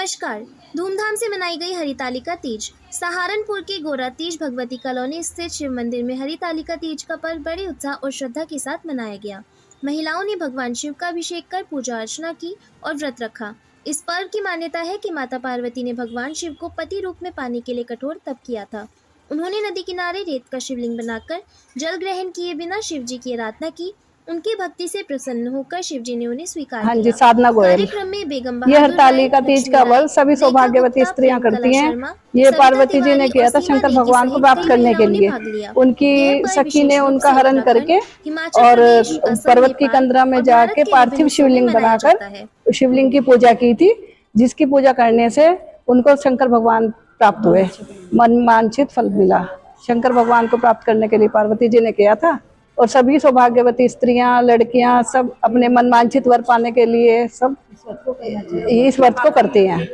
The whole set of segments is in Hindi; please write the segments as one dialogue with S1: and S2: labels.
S1: नमस्कार। धूमधाम से मनाई गई हरितालिका तीज। सहारनपुर के गोरा तीज भगवती कॉलोनी स्थित शिव मंदिर में हरितालिका तीज का पर्व बड़े उत्साह और श्रद्धा के साथ मनाया गया। महिलाओं ने भगवान शिव का अभिषेक कर पूजा अर्चना की और व्रत रखा। इस पर्व की मान्यता है कि माता पार्वती ने भगवान शिव को पति रूप में पाने के लिए कठोर तप किया था। उन्होंने नदी किनारे रेत का शिवलिंग बनाकर जल ग्रहण किए बिना शिव जी की आराधना की। उनकी भक्ति से प्रसन्न होकर शिव जी ने उन्हें स्वीकार
S2: हाँ जी,
S1: किया।
S2: साधना गोयल।
S1: कार्यक्रम में बेगम
S2: ये हरतालिका तीज का व्रत सभी सौभाग्यवती स्त्रियां करती हैं। ये पार्वती जी ने किया था शंकर भगवान को प्राप्त करने के लिए। उनकी सखी ने उनका हरण करके और पर्वत की कंदरा में जाके पार्थिव शिवलिंग बनाकर शिवलिंग की पूजा की थी, जिसकी पूजा करने से उनको शंकर भगवान प्राप्त हुए। मनवांछित फल मिला। शंकर भगवान को प्राप्त करने के लिए पार्वती जी ने किया था और सभी सौभाग्यवती स्त्रियां, लड़कियां सब अपने मनवांछित वर पाने के लिए सब इस व्रत को करती हैं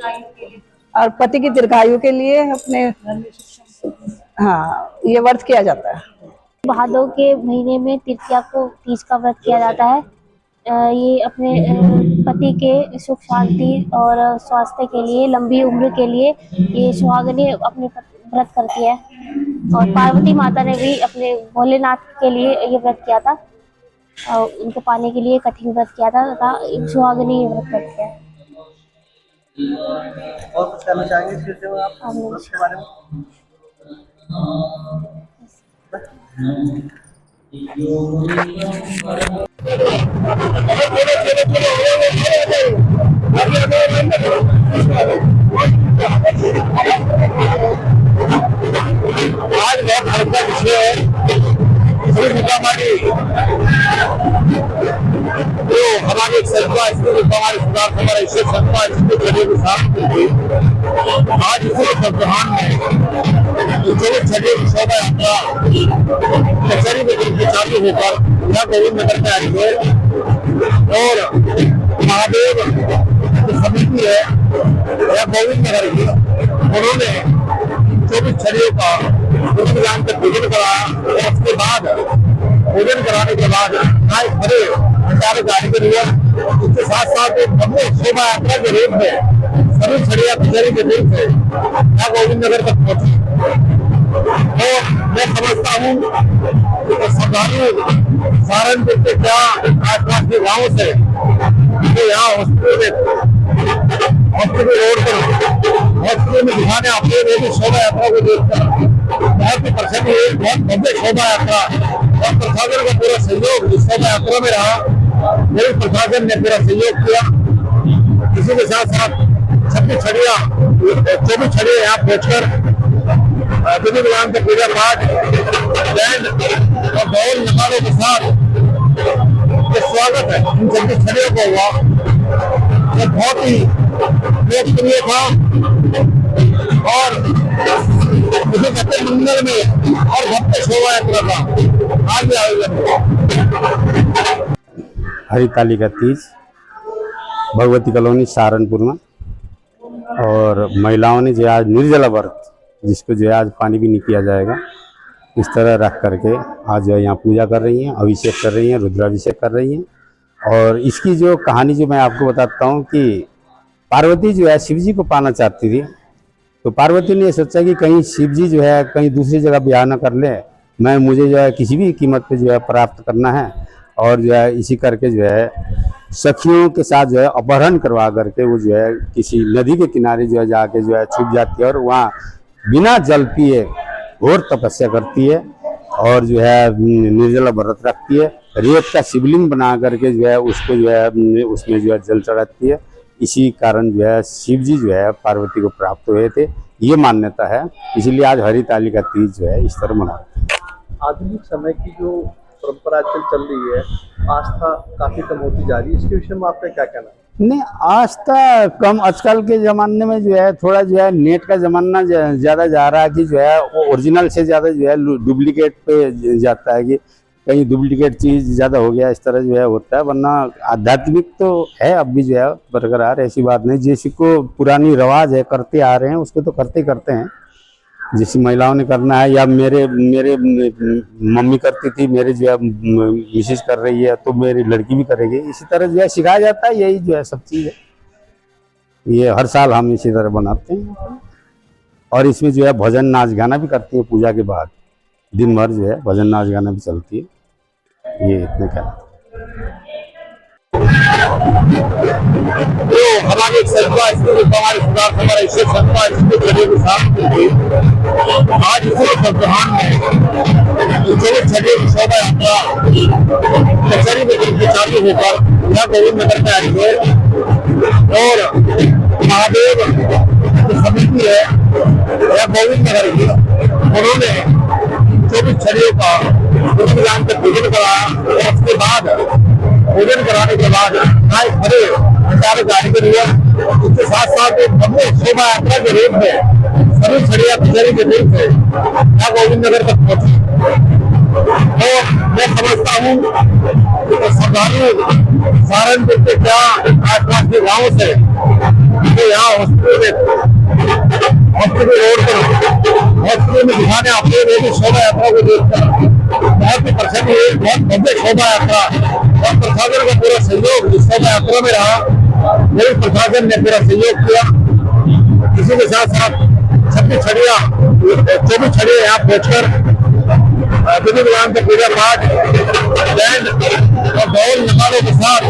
S2: और पति की दीर्घायु के लिए अपने ये व्रत किया जाता है।
S3: भादों के महीने में तृतीया को तीज का व्रत किया जाता है। ये अपने पति के सुख शांति और स्वास्थ्य के लिए, लंबी उम्र के लिए ये सुहागिनी अपने व्रत करती है। और पार्वती माता ने भी अपने भोलेनाथ के लिए ये व्रत किया था और उनको पाने के लिए कठिन व्रत किया था तथा सुहागिनी व्रत करती है।
S4: और कुछ कहना चाहेंगे आप उसके बारे में? आज बहुत हल्का विषय है। जो हमारी एक संस्था हमारे सुधार हमारा इससे संस्था के साथ आज इसी संस्थान में छठे शोभा यात्रा कचहरी में चालू होकर यह गोविंद नगर में आई है और महादेव जो समिति है यह गोविंद नगर की, उन्होंने 24 छड़ियों का ग्राम का पूजन कराया और उसके बाद पूजन कराने के बाद खड़े भंडारे कार्यक्रम उसके साथ साथ एक भव्य शोभा यात्रा के रूप में सभी छड़िया कचहरी के रूप से यहाँ गोविंद नगर तक पहुंची। तो मैं समझता हूँ श्रद्धालु सहारनपुर के क्या आसपास के गाँव से तो यहाँ हॉस्पिटल रोड पर हॉस्पिटल में दिखाने आते हैं। शोभा यात्रा को देखकर बहुत ही प्रसन्न हुए। बहुत भव्य शोभा यात्रा और प्रशासन का पूरा सहयोग इस शोभा यात्रा में रहा। मेरे प्रशासन ने पूरा सहयोग किया। इसी के साथ साथ 26 छड़िया 24 छड़िया यहाँ पहुंचकर विधि विधान का पूजा पाठ बैंड और ढोल नगाड़ों के साथ ये स्वागत है इन 26 छड़ियों को हुआ। ये बहुत ही लोकप्रिय था और मुझे कहते मंगल में और भव्य शोभा यात्रा था। आज भी आयोजन
S5: हरितालिका तीज भगवती कॉलोनी सहारनपुर में और महिलाओं ने जो आज निर्जला व्रत जिसको जो है आज पानी भी नहीं पिया जाएगा इस तरह रख करके आज जो है यहाँ पूजा कर रही हैं, अभिषेक कर रही हैं, रुद्राभिषेक कर रही हैं। और इसकी जो कहानी जो मैं आपको बताता हूँ कि पार्वती जो है शिव जी को पाना चाहती थी, तो पार्वती ने सोचा कि कहीं शिव जी जो है कहीं दूसरी जगह ब्याह न कर ले, मुझे जो है किसी भी कीमत पे जो है प्राप्त करना है। और जो है इसी करके जो है सखियों के साथ जो है अपहरण करवा करके वो जो है किसी नदी के किनारे जो है जाके जो है छुप जाती है और वहाँ बिना जल पिए घोर तपस्या करती है और जो है निर्जला व्रत रखती है। रेत का शिवलिंग बना करके जो है उसको जो है उसमें जो है जल चढ़ाती है। इसी कारण जो है शिव जी जो है पार्वती को प्राप्त हुए थे, ये मान्यता है। इसीलिए आज हरितालिका तीज जो है इस तरह मनाते हैं।
S4: आधुनिक समय की जो परंपरा आजकल चल रही है, आस्था काफी कम होती जा रही है, इसके विषय में आपका क्या कहना है?
S5: नहीं, आस्था कम आजकल के ज़माने में जो है थोड़ा जो है नेट का ज़माना ज़्यादा जा रहा है कि जो है वो ओरिजिनल से ज़्यादा जो है डुप्लीकेट पे जाता है कि कहीं डुप्लीकेट चीज़ ज़्यादा हो गया, इस तरह जो है होता है। वरना आध्यात्मिक तो है अब भी जो है बरकरार, ऐसी बात नहीं। जैसी को पुरानी रवाज है करते आ रहे हैं उसको तो करते करते हैं। जैसी महिलाओं ने करना है या मेरे मम्मी करती थी, मेरे जो है मिसेज कर रही है तो मेरी लड़की भी करेगी, इसी तरह जो है सिखाया जाता है। यही जो है सब चीज़ है। ये हर साल हम इसी तरह बनाते हैं। और इसमें जो है भजन नाच गाना भी करती है पूजा के बाद, दिन भर जो है भजन नाच गाना भी चलती है। ये इतने का
S4: तो हमारे एक संस्था हमारे सुधार हमारा इससे संस्था के साथ आज इसी सप्ताहान में छठे शोभा यात्रा कचहरी में चालू होकर यह गोविंद नगर में आई है। और महादेव जो समिति है यह गोविंद नगर की, उन्होंने 24 छड़ियों का गुरुग्राम का पूजन कराया। और उसके बाद पूजन कराने के बाद खड़े भंडारे गाड़ी के लिए उसके साथ साथ एक भव्य शोभा यात्रा के रूप में सभी छड़िया कचहरी के रूप से यहाँ गोविंद नगर तक पहुंची। और मैं समझता हूँ कि श्रद्धालु सहारनपुर के क्या आसपास के गाँव से तो यहाँ हॉस्पिटल रोड पर हॉस्पिटल में दिखाने आते हैं शोभा यात्रा को देखकर बहुत ही प्रसन्न हुए। बहुत भव्य शोभा यात्रा और प्रशासन का पूरा सहयोग इस शोभा यात्रा में रहा। मेरे प्रशासन ने पूरा सहयोग किया। इसी के साथ साथ 26 छड़िया 24 छड़िया यहाँ पहुंचकर विधि विधान का पूजा पाठ बैंड और ढोल नगाड़ों के साथ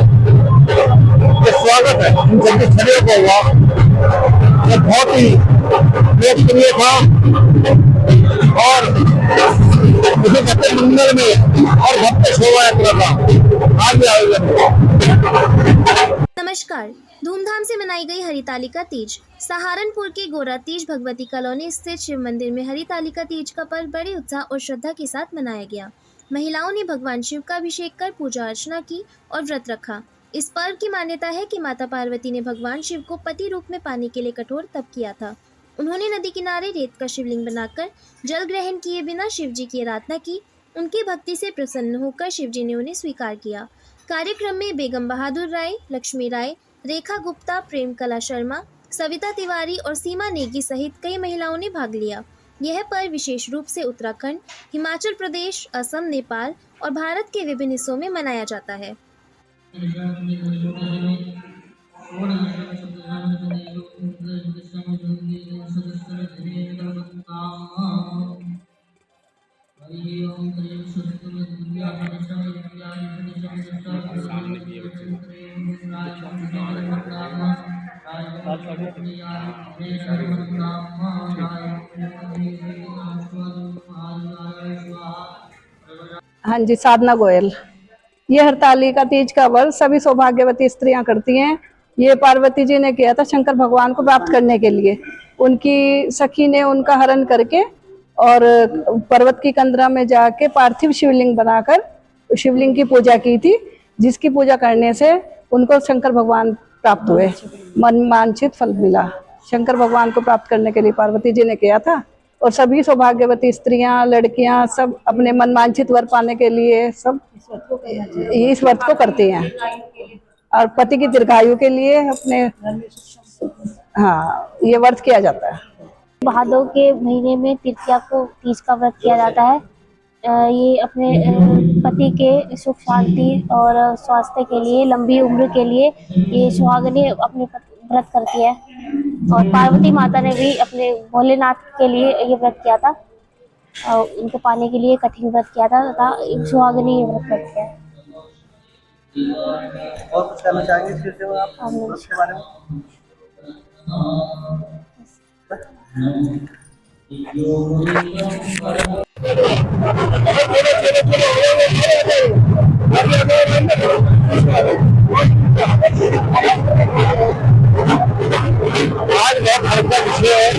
S4: जो स्वागत है इन 26 छड़ियों को हुआ, ये बहुत ही लोकप्रिय था। और मुझे कहते मंगल में और भव्य शोभा यात्रा था आज आयोजन।
S1: नमस्कार। धूमधाम से मनाई गई हरितालिका तीज। सहारनपुर के गोरा तीज भगवती कॉलोनी स्थित शिव मंदिर में हरितालिका तीज का पर्व बड़े उत्साह और श्रद्धा के साथ मनाया गया। महिलाओं ने भगवान शिव का अभिषेक कर पूजा अर्चना की और व्रत रखा। इस पर्व की मान्यता है कि माता पार्वती ने भगवान शिव को पति रूप में पाने के लिए कठोर तप किया था। उन्होंने नदी किनारे रेत का शिवलिंग बनाकर जल ग्रहण किए बिना शिव जी की आराधना की। उनकी भक्ति से प्रसन्न होकर शिव जी ने उन्हें स्वीकार किया। कार्यक्रम में बेगम बहादुर राय, लक्ष्मी राय, रेखा गुप्ता, प्रेम कला शर्मा, सविता तिवारी और सीमा नेगी सहित कई महिलाओं ने भाग लिया। यह पर्व विशेष रूप से उत्तराखंड, हिमाचल प्रदेश, असम, नेपाल और भारत के विभिन्न हिस्सों में मनाया जाता है।
S2: हाँ जी, साधना गोयल। ये हरतालिका तीज का व्रत सभी सौभाग्यवती स्त्रियां करती हैं। ये पार्वती जी ने किया था शंकर भगवान को प्राप्त करने के लिए। उनकी सखी ने उनका हरण करके और पर्वत की कंदरा में जाके पार्थिव शिवलिंग बनाकर शिवलिंग की पूजा की थी, जिसकी पूजा करने से उनको शंकर भगवान प्राप्त हुए। मन वांछित फल मिला। शंकर भगवान को प्राप्त करने के लिए पार्वती जी ने किया था। और सभी सौभाग्यवती स्त्रियां, लड़कियां सब अपने मन वांछित वर पाने के लिए सब इस व्रत को करती हैं। और पति की दीर्घायु के लिए अपने ये व्रत किया जाता है।
S3: भादों के महीने में तृतीया को तीज का व्रत किया जाता है। ये अपने पति के सुख शांति और स्वास्थ्य के लिए, लंबी उम्र के लिए ये सुहागिनी अपने व्रत करती है। और पार्वती माता ने भी अपने भोलेनाथ के लिए ये व्रत किया था और उनको पाने के लिए कठिन व्रत किया था तथा सुहागिनी ये व्रत करती है।
S6: और कुछ कहना चाहेंगे इसके बारे में आप? इसके बारे में
S4: आज बहुत हल्का विषय है।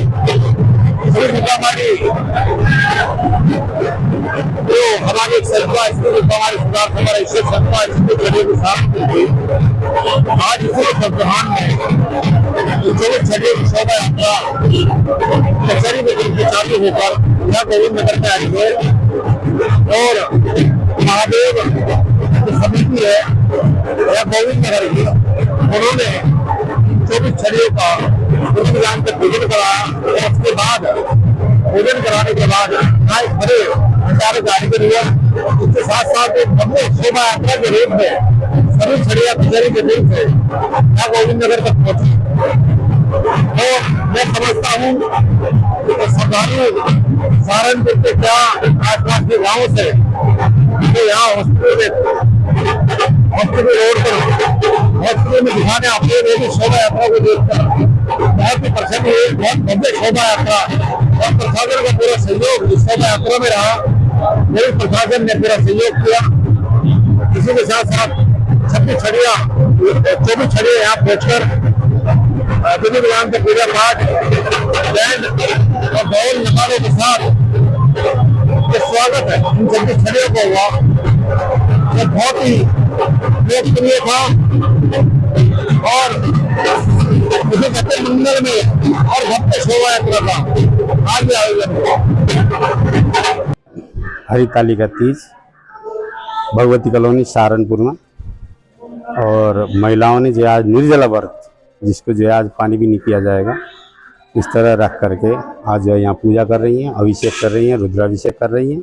S4: तो हमारे एक संस्था हमारे सुधार हमारा इससे संस्था के साथ आज इसी सप्ताहान में 24 छठे शोभा यात्रा कचहरी में चालू होकर यह गोविंद नगर में आई है। और महादेव जो समिति है यह गोविंद नगर की, उन्होंने 24 छड़ियों का गुरुग्राम का पूजन कराया। और उसके बाद पूजन कराने के बाद खड़े भंडारे गाड़ी के लिए उसके साथ साथ एक भव्य शोभा यात्रा के रूप में सभी छड़िया कचहरी के रूप से यहाँ गोविंद नगर तक पहुंची। और मैं समझता हूँ कि श्रद्धालु सहारनपुर के क्या आसपास के गाँव से तो यहाँ हॉस्पिटल रोड पर हॉस्पिटल में दिखाने आते हैं। मेरी शोभा यात्रा को देखकर बहुत ही प्रसन्न हुए। बहुत भव्य शोभा यात्रा और प्रशासन का पूरा सहयोग इस शोभा यात्रा में रहा। मेरे प्रशासन ने पूरा सहयोग किया। इसी के साथ साथ 24 छड़ियाँ यहाँ पहुंचकर विधि विधान से पूजा पाठ बैंड और ढोल नगाड़ों के साथ ये स्वागत है इन 26 छड़ियों को हुआ। ये बहुत ही लोकप्रिय था और मुझे कहते मंदिर में और भक्त शोभा यात्रा था। आज भी आयोजन हुआ।
S5: हरितालिका तीज भगवती कॉलोनी सहारनपुर में, और महिलाओं ने जो आज निर्जला व्रत, जिसको जो है आज पानी भी नहीं पिया जाएगा, इस तरह रख करके आज जो है यहाँ पूजा कर रही हैं, अभिषेक कर रही हैं, रुद्राभिषेक कर रही हैं।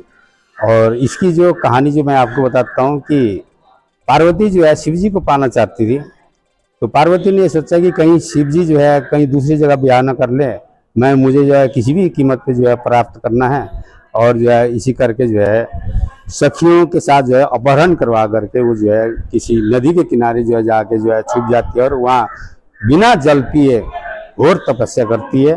S5: और इसकी जो कहानी जो मैं आपको बताता हूँ कि पार्वती जो है शिव जी को पाना चाहती थी, तो पार्वती ने सोचा कि कहीं शिव जी जो है कहीं दूसरी जगह ब्याह न कर ले, मुझे जो है किसी भी कीमत पे जो है प्राप्त करना है। और जो है इसी करके जो है सखियों के साथ जो है अपहरण करवा करके वो जो है किसी नदी के किनारे जो है जाके जो है छुप जाती है और वहाँ बिना जल पिए घोर तपस्या करती है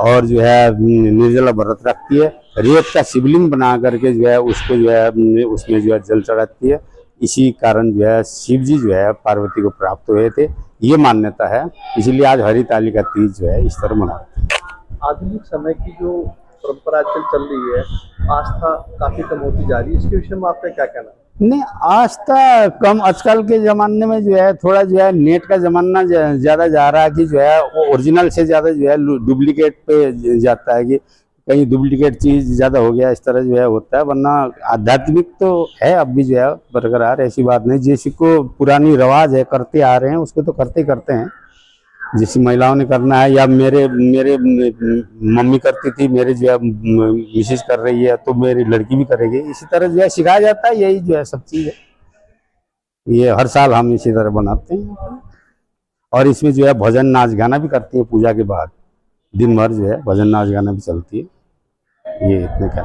S5: और जो है निर्जला व्रत रखती है। रेत का शिवलिंग बना करके जो है उसको जो है उसमें जो है जल चढ़ाती है। इसी कारण जो है शिव जी जो है पार्वती को प्राप्त हुए थे, ये मान्यता है। इसीलिए आज हरितालिका तीज जो है इस तरह मनाते हैं।
S6: आधुनिक समय की जो परंपरा आजकल चल रही है, आस्था काफी कम होती जा रही है, इसके विषय में आपका क्या कहना है?
S5: नहीं, आस्था कम आजकल के ज़माने में जो है थोड़ा जो है नेट का ज़माना ज़्यादा जा रहा है कि जो है वो ओरिजिनल से ज़्यादा जो है डुप्लीकेट पे जाता है कि कहीं डुप्लीकेट चीज़ ज़्यादा हो गया, इस तरह जो है होता है। वरना आध्यात्मिक तो है अब भी जो है बरकरार, ऐसी बात नहीं। जैसे को पुरानी रवाज है करते आ रहे हैं उसको तो करते हैं। जैसे महिलाओं ने करना है या मेरे मम्मी करती थी, मेरे जो है मिसेज कर रही है तो मेरी लड़की भी करेगी, इसी तरह जो है सिखाया जाता है। यही जो है सब चीज़ है, ये हर साल हम इसी तरह बनाते हैं। और इसमें जो है भजन नाच गाना भी करती है पूजा के बाद, दिन भर जो है भजन नाच गाना भी चलती है। ये इतने का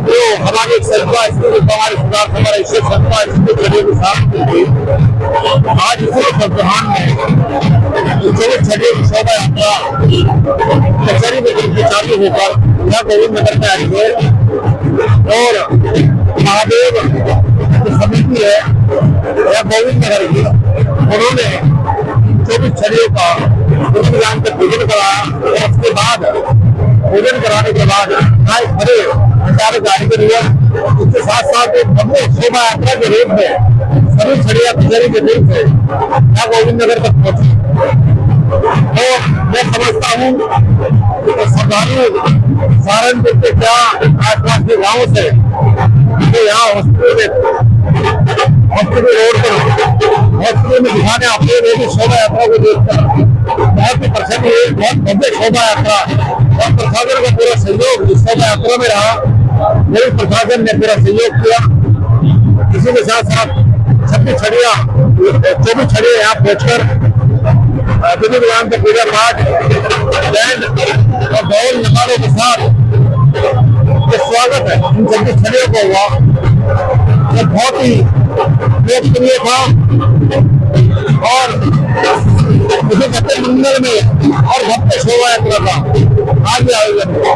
S4: तो हमारी एक संस्था हमारे सुधार हमारा इससे संस्था के साथ आज इसी संस्थान में 24 छठे की शोभा यात्रा कचहरी में चालू होकर यहाँ गोविंद नगर में आई है। और महादेव जो समिति है यह गोविंद नगर की, उन्होंने 24 छठियों का विधान का पूजन कराया और उसके बाद पूजन कराने के बाद बड़े प्रचार कार्यक्रम उसके साथ साथ एक भव्य शोभा यात्रा के रूप में सभी छड़िया कचहरी के रूप से यहाँ गोविंद नगर तक पहुंची। तो मैं समझता हूँ कि श्रद्धालु सहारनपुर के क्या आसपास के गाँव से तो यहाँ हॉस्पिटल रोड पर हॉस्पिटल में दिखाने आते हैं। मेरी शोभा यात्रा को देखकर बहुत ही प्रसन्न हुए। बहुत भव्य शोभा यात्रा और प्रशासन का पूरा सहयोग इस शोभा यात्रा में रहा। मेरे प्रशासन ने पूरा सहयोग किया। इसी के साथ साथ 24 छड़ियाँ यहाँ पहुंचकर विधि विधान से पूजा पाठ बैंड और ढोल नगाड़ों के साथ ये स्वागत है इन 26 छड़ियों को हुआ। ये बहुत ही लोकप्रिय था और मुझे कहते मंदिर में और भक्त शोभा यात्रा था। आज भी आयोजन हुआ।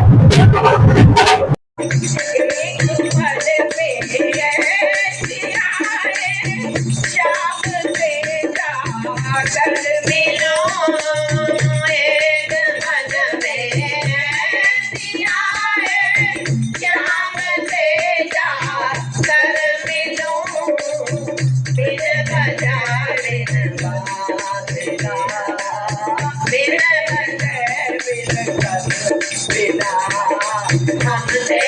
S7: हम